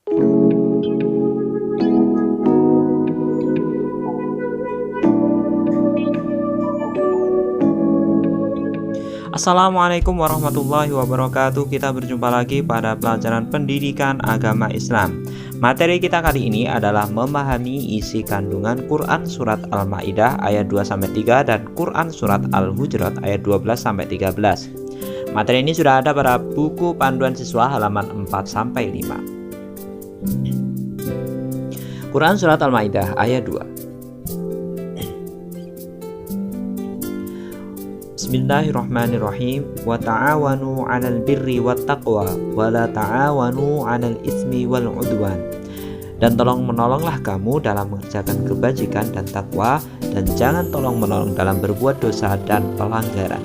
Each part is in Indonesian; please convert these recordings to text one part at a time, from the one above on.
Assalamualaikum warahmatullahi wabarakatuh. Kita berjumpa lagi pada pelajaran pendidikan agama Islam. Materi kita kali ini adalah memahami isi kandungan Quran Surat Al-Ma'idah ayat 2-3 dan Quran Surat Al-Hujurat ayat 12-13. Materi ini sudah ada pada buku panduan siswa halaman 4-5. Quran Surat Al-Ma'idah ayat 2. Bismillahirrahmanirrahim. Wa ta'awanu 'alal birri wat taqwa wa la ta'awanu 'alal itsmi wal 'udwan. Dan tolong-menolonglah kamu dalam mengerjakan kebajikan dan takwa, dan jangan tolong-menolong dalam berbuat dosa dan pelanggaran.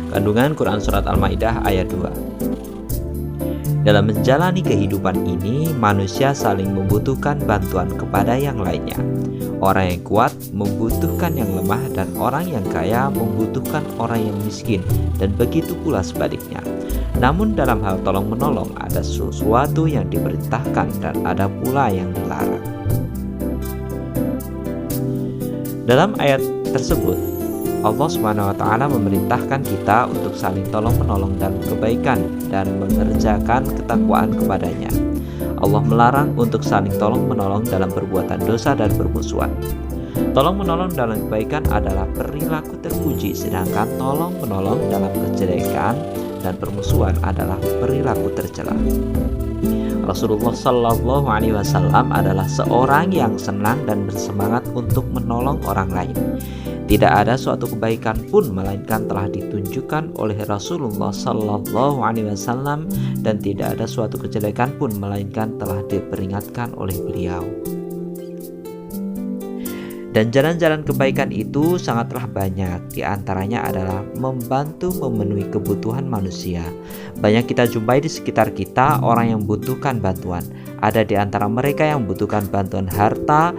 Kandungan Quran Surat Al-Ma'idah ayat 2. Dalam menjalani kehidupan ini, manusia saling membutuhkan bantuan kepada yang lainnya. Orang yang kuat membutuhkan yang lemah, dan orang yang kaya membutuhkan orang yang miskin, dan begitu pula sebaliknya. Namun dalam hal tolong-menolong ada sesuatu yang diperintahkan dan ada pula yang dilarang. Dalam ayat tersebut, Allah SWT memerintahkan kita untuk saling tolong-menolong dalam kebaikan dan mengerjakan ketakwaan kepadanya. Allah melarang untuk saling tolong-menolong dalam perbuatan dosa dan permusuhan. Tolong-menolong dalam kebaikan adalah perilaku terpuji, sedangkan tolong-menolong dalam kejelekan dan permusuhan adalah perilaku tercela. Rasulullah Shallallahu Alaihi Wasallam adalah seorang yang senang dan bersemangat untuk menolong orang lain. Tidak ada suatu kebaikan pun melainkan telah ditunjukkan oleh Rasulullah Shallallahu Alaihi Wasallam, dan tidak ada suatu kejelekan pun melainkan telah diperingatkan oleh beliau. Dan jalan-jalan kebaikan itu sangatlah banyak. Di antaranya adalah membantu memenuhi kebutuhan manusia. Banyak kita jumpai di sekitar kita orang yang membutuhkan bantuan. Ada di antara mereka yang membutuhkan bantuan harta,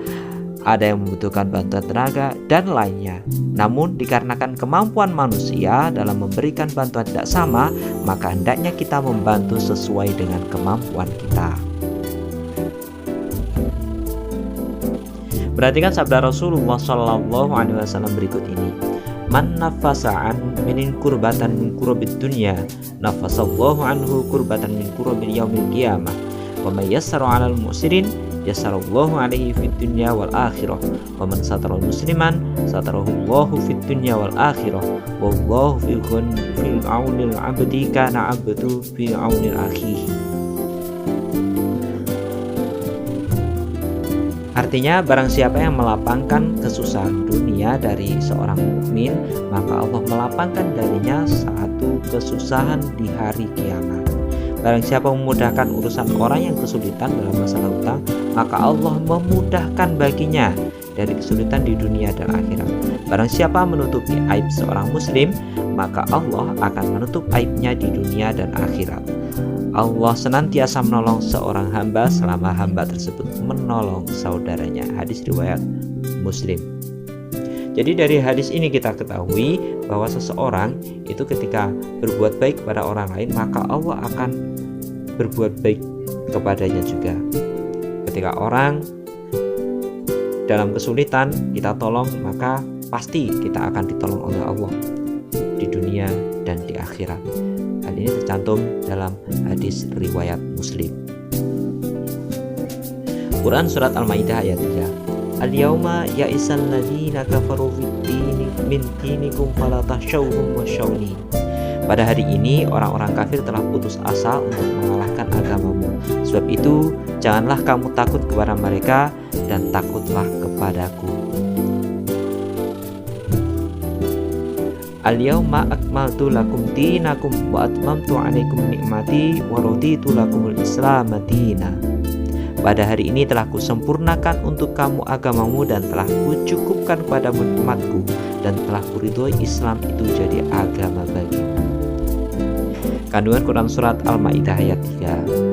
ada yang membutuhkan bantuan tenaga, dan lainnya. Namun dikarenakan kemampuan manusia dalam memberikan bantuan tidak sama, maka hendaknya kita membantu sesuai dengan kemampuan kita. Perhatikan sabda Rasulullah Shallallahu Alaihi Wasallam berikut ini. Man nafasa'an min kurbatan min kurabid dunya, nafasallahu anhu kurbatan min kurabil yaumil qiyamah. Wa may yassara 'alal mu'sirin yassarallahu alaihi fid dunya wal akhirah. Wa man satara musliman satarahullahu fid dunya wal akhirah. Wallahu fil 'aunil 'abdi kana 'abdu fi 'aunil akhihi. Artinya, barang siapa yang melapangkan kesusahan dunia dari seorang mukmin, maka Allah melapangkan darinya satu kesusahan di hari kiamat. Barang siapa memudahkan urusan orang yang kesulitan dalam masalah hutang, maka Allah memudahkan baginya dari kesulitan di dunia dan akhirat. Barang siapa menutupi aib seorang muslim, maka Allah akan menutup aibnya di dunia dan akhirat. Allah senantiasa menolong seorang hamba selama hamba tersebut menolong saudaranya. Hadis riwayat Muslim. Jadi dari hadis ini kita ketahui bahwa seseorang itu ketika berbuat baik kepada orang lain, maka Allah akan berbuat baik kepadanya juga. Ketika orang dalam kesulitan kita tolong, maka pasti kita akan ditolong oleh Allah di dunia dan di akhirat. Hal ini tercantum dalam hadis riwayat Muslim. Quran Surat Al-Ma'idah ayat 3. Al-yawma ya'isal ladina kafaru min dinikum fala tahsyawhum wasyawni. Pada hari ini orang-orang kafir telah putus asa untuk mengalahkan agamamu. Sebab itu janganlah kamu takut kepada mereka, dan takutlah kepadaku. Al-yawma akmaltu lakum dinakum wa atmamtu 'alaikum ni'mati wa raditu lakumul Islam madina. Pada hari ini telah kusempurnakan untuk kamu agamamu, dan telah kucukupkan padamu nikmatku, dan telah kuridhoi Islam itu jadi agama bagimu. Kandungan Quran Surat Al-Ma'idah ayat 3.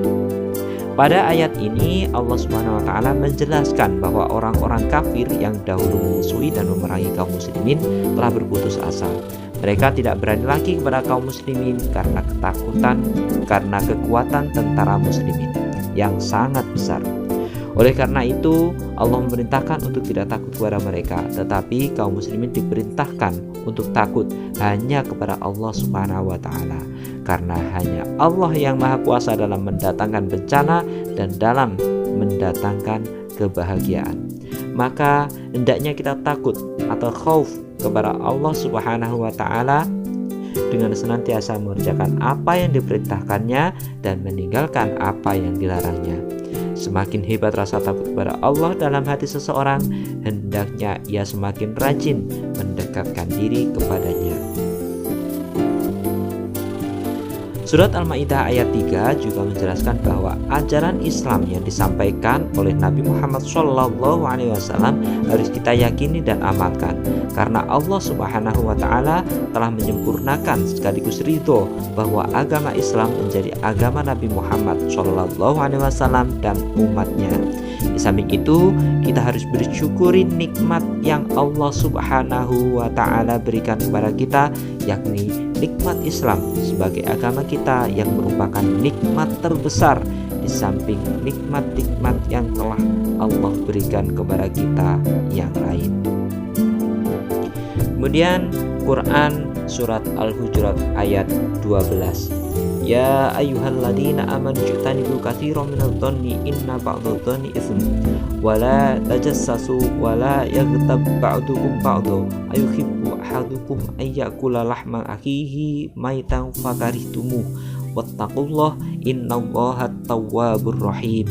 Pada ayat ini Allah Subhanahu wa taala menjelaskan bahwa orang-orang kafir yang dahulu memusuhi dan memerangi kaum muslimin telah berputus asa. Mereka tidak berani lagi kepada kaum muslimin karena ketakutan, karena kekuatan tentara muslimin yang sangat besar. Oleh karena itu, Allah memerintahkan untuk tidak takut kepada mereka, tetapi kaum muslimin diperintahkan untuk takut hanya kepada Allah Subhanahu wa taala. Karena hanya Allah yang Maha Kuasa dalam mendatangkan bencana dan dalam mendatangkan kebahagiaan. Maka hendaknya kita takut atau khauf kepada Allah Subhanahu wa taala dengan senantiasa mengerjakan apa yang diperintahkannya dan meninggalkan apa yang dilarangnya. Semakin hebat rasa takut kepada Allah dalam hati seseorang, hendaknya ia semakin rajin mendekatkan diri kepadanya. Surat Al-Maidah ayat 3 juga menjelaskan bahwa ajaran Islam yang disampaikan oleh Nabi Muhammad SAW harus kita yakini dan amalkan, karena Allah Subhanahu wa taala telah menyempurnakan sekaligus ridho bahwa agama Islam menjadi agama Nabi Muhammad SAW dan umatnya. Di samping itu, kita harus bersyukuri nikmat yang Allah Subhanahu wa taala berikan kepada kita, yakni nikmat Islam sebagai agama kita yang merupakan nikmat terbesar di samping nikmat-nikmat yang telah Allah berikan kepada kita yang lain. Kemudian Quran surat Al-Hujurat ayat 12. Ya ayyuhalladzina amanu ijtanibu katsiran minadh-dhanni inna ba'dadh-dhanni itsm wa la tajassasu wa la yaghtab ba'dukum ba'dha ayuhibbu ahadukum ay ya'kula lahma akhihi maitan fakarihtumuh wattaqullaha innallaha tawwabur rahim.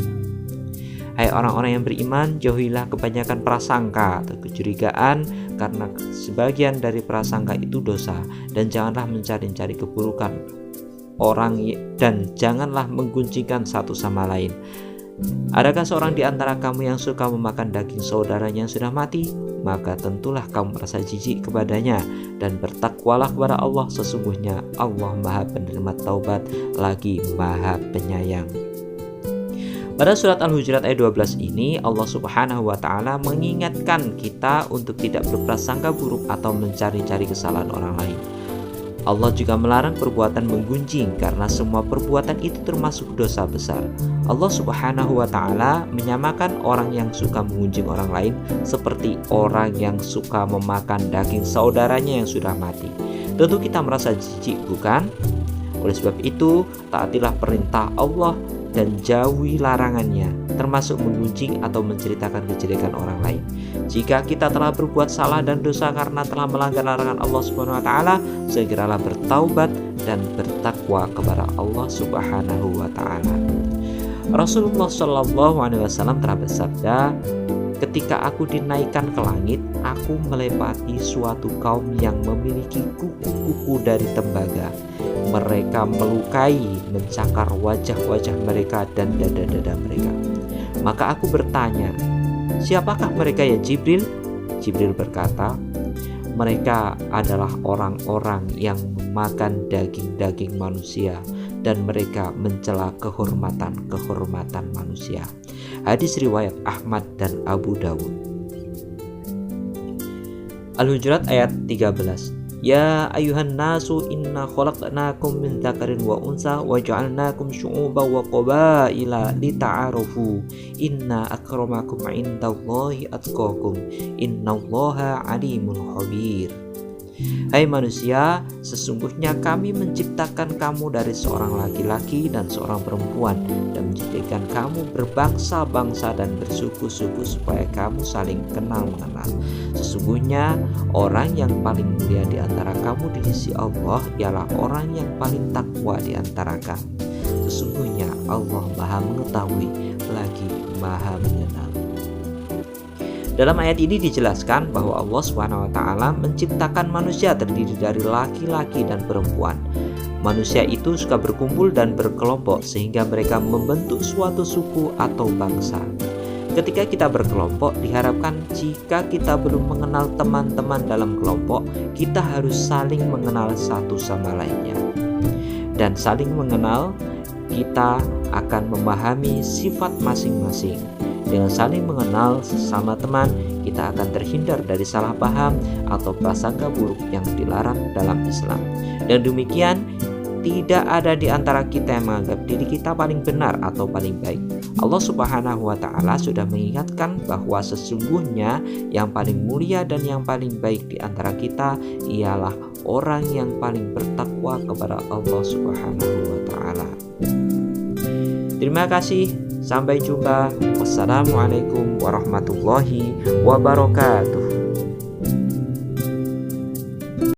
Hai orang-orang yang beriman, jauhilah kebanyakan prasangka atau kecurigaan, karena sebagian dari prasangka itu dosa, dan janganlah mencari-cari keburukan orang dan janganlah menggunjingkan satu sama lain. Adakah seorang di antara kamu yang suka memakan daging saudaranya yang sudah mati? Maka tentulah kamu merasa jijik kepadanya, dan bertakwalah kepada Allah, sesungguhnya Allah Maha Penerima Taubat lagi Maha Penyayang. Pada surat Al-Hujurat ayat 12 ini, Allah Subhanahu wa taala mengingatkan kita untuk tidak berprasangka buruk atau mencari-cari kesalahan orang lain. Allah juga melarang perbuatan menggunjing, karena semua perbuatan itu termasuk dosa besar. Allah Subhanahu wa taala menyamakan orang yang suka menggunjing orang lain seperti orang yang suka memakan daging saudaranya yang sudah mati. Tentu kita merasa jijik, bukan? Oleh sebab itu, taatilah perintah Allah dan jauhi larangannya, termasuk menggunjing atau menceritakan kejelekan orang lain. Jika kita telah berbuat salah dan dosa karena telah melanggar larangan Allah Subhanahu wa taala, segeralah bertaubat dan bertakwa kepada Allah Subhanahu wa taala. Rasulullah SAW telah bersabda, ketika aku dinaikkan ke langit, aku melewati suatu kaum yang memiliki kuku-kuku dari tembaga. Mereka melukai, mencakar wajah-wajah mereka dan dada-dada mereka. Maka aku bertanya, siapakah mereka ya Jibril? Jibril berkata, mereka adalah orang-orang yang memakan daging-daging manusia dan mereka mencela kehormatan-kehormatan manusia. Hadis riwayat Ahmad dan Abu Dawud. Al-Hujurat ayat 13. Ya ayuhan nasu inna khalaqnakum min dzakarin wa unsa wa ja'alnakum syu'uban wa qabaila lita'arafu inna akramakum 'indallahi atqakum innallaha 'alimun khabir. Hai manusia, sesungguhnya kami menciptakan kamu dari seorang laki-laki dan seorang perempuan, dan menjadikan kamu berbangsa-bangsa dan bersuku-suku supaya kamu saling kenal mengenal. Sesungguhnya orang yang paling mulia di antara kamu di sisi Allah ialah orang yang paling takwa di antara kamu. Sesungguhnya Allah Maha mengetahui lagi Maha mengenal. Dalam ayat ini dijelaskan bahwa Allah SWT menciptakan manusia terdiri dari laki-laki dan perempuan. Manusia itu suka berkumpul dan berkelompok sehingga mereka membentuk suatu suku atau bangsa. Ketika kita berkelompok, diharapkan jika kita belum mengenal teman-teman dalam kelompok, kita harus saling mengenal satu sama lainnya. Dan saling mengenal, kita akan memahami sifat masing-masing. Dengan saling mengenal sesama teman, kita akan terhindar dari salah paham atau prasangka buruk yang dilarang dalam Islam. Dan demikian, tidak ada di antara kita yang menganggap diri kita paling benar atau paling baik. Allah Subhanahu wa Ta'ala sudah mengingatkan bahwa sesungguhnya yang paling mulia dan yang paling baik di antara kita ialah orang yang paling bertakwa kepada Allah Subhanahu wa Ta'ala. Terima kasih, sampai jumpa. Wassalamualaikum warahmatullahi wabarakatuh.